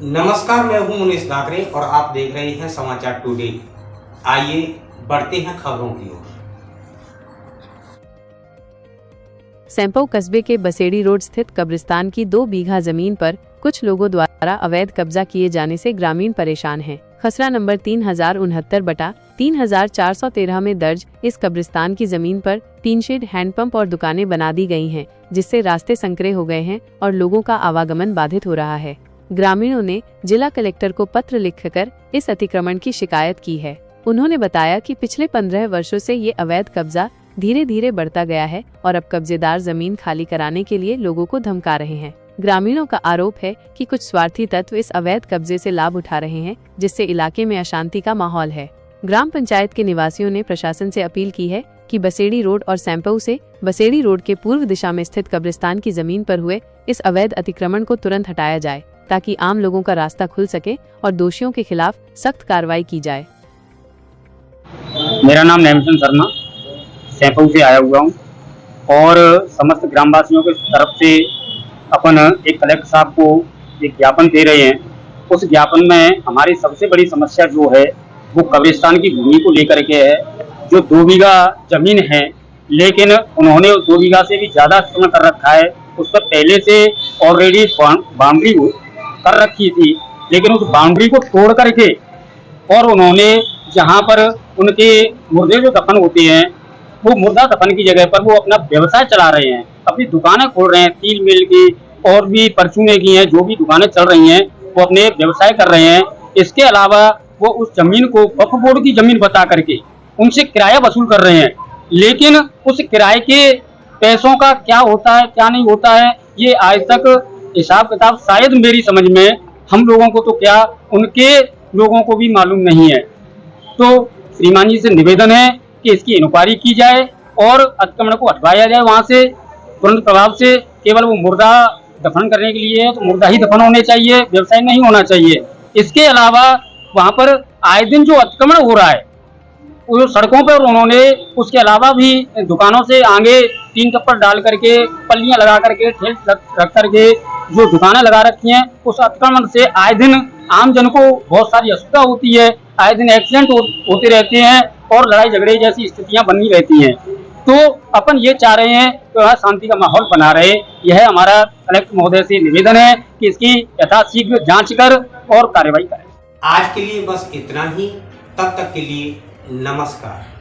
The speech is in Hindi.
नमस्कार, मैं हूं मुनीश दाकरे और आप देख रहे हैं समाचार टुडे। आइए बढ़ते हैं खबरों की ओर। सैंपौ कस्बे के बसेड़ी रोड स्थित कब्रिस्तान की 2 बीघा जमीन पर कुछ लोगों द्वारा अवैध कब्जा किए जाने से ग्रामीण परेशान हैं। खसरा नंबर 3069/3413 में दर्ज इस कब्रिस्तान की जमीन पर 3 शेड, हैंडपंप और दुकानें बना दी गई हैं, जिससे रास्ते संकरे हो गए हैं और लोगों का आवागमन बाधित हो रहा है। ग्रामीणों ने जिला कलेक्टर को पत्र लिखकर इस अतिक्रमण की शिकायत की है। उन्होंने बताया कि पिछले 15 वर्षों से ये अवैध कब्जा धीरे धीरे बढ़ता गया है और अब कब्जेदार जमीन खाली कराने के लिए लोगों को धमका रहे हैं। ग्रामीणों का आरोप है कि कुछ स्वार्थी तत्व इस अवैध कब्जे से लाभ उठा रहे हैं, जिससे इलाके में अशांति का माहौल है। ग्राम पंचायत के निवासियों ने प्रशासन से अपील की है कि बसेड़ी रोड और सैंपौ से बसेड़ी रोड के पूर्व दिशा में स्थित कब्रिस्तान की जमीन पर हुए इस अवैध अतिक्रमण को तुरंत हटाया जाए, ताकि आम लोगों का रास्ता खुल सके और दोषियों के खिलाफ सख्त कार्रवाई की जाए। मेरा नाम नेमचंद शर्मा सैंपौ से आया हुआ हूँ और समस्त ग्रामवासियों के तरफ से अपन एक कलेक्टर साहब को एक ज्ञापन दे रहे हैं। उस ज्ञापन में हमारी सबसे बड़ी समस्या जो है वो कब्रिस्तान की भूमि को लेकर के है। जो 2 बीघा जमीन है, लेकिन उन्होंने 2 बीघा से भी ज़्यादा अतिक्रमण कर रखा है। उस पर पहले से ऑलरेडी बाउंड्री कर रखी थी, लेकिन उस बाउंड्री को तोड़ करके और उन्होंने जहाँ पर उनके मुर्दे जो दफन होते हैं, वो मुर्दा दफन की जगह पर वो अपना व्यवसाय चला रहे हैं, अपनी दुकानें खोल रहे हैं, स्टील मिल की और भी परचूने की हैं, जो भी दुकानें चल रही हैं वो अपने व्यवसाय कर रहे हैं। इसके अलावा वो उस जमीन को वक्फ बोर्ड की जमीन बता करके उनसे किराया वसूल कर रहे हैं, लेकिन उस किराए के पैसों का क्या होता है क्या नहीं होता है, ये आज तक हिसाब किताब शायद मेरी समझ में हम लोगों को तो क्या उनके लोगों को भी मालूम नहीं है। तो श्रीमान जी से निवेदन है कि इसकी इंक्वायरी की जाए और अतिक्रमण को हटवाया जाए वहाँ से तुरंत प्रभाव से। केवल वो मुर्दा दफन करने के लिए है तो मुर्दा ही दफन होने चाहिए, व्यवसाय नहीं होना चाहिए। इसके अलावा वहाँ पर आए दिन जो अतिक्रमण हो रहा है वो सड़कों पर, उन्होंने उसके अलावा भी दुकानों से आगे 3 टप्पर डाल करके, पल्लियाँ लगा करके, ठेल रख करके जो दुकानें लगा रखी हैं, उस अतिक्रमण से आए दिन आम जन को बहुत सारी असुविधा होती है। आए दिन एक्सीडेंट होते रहते हैं और लड़ाई झगड़े जैसी स्थितियां बनी रहती हैं। तो अपन ये चाह रहे हैं कि वहाँ शांति का माहौल बना रहे। यह हमारा कलेक्टर महोदय से निवेदन है कि इसकी यथाशीघ्र जांच कर और कार्रवाई करें। आज के लिए बस इतना ही। तब तक के लिए नमस्कार।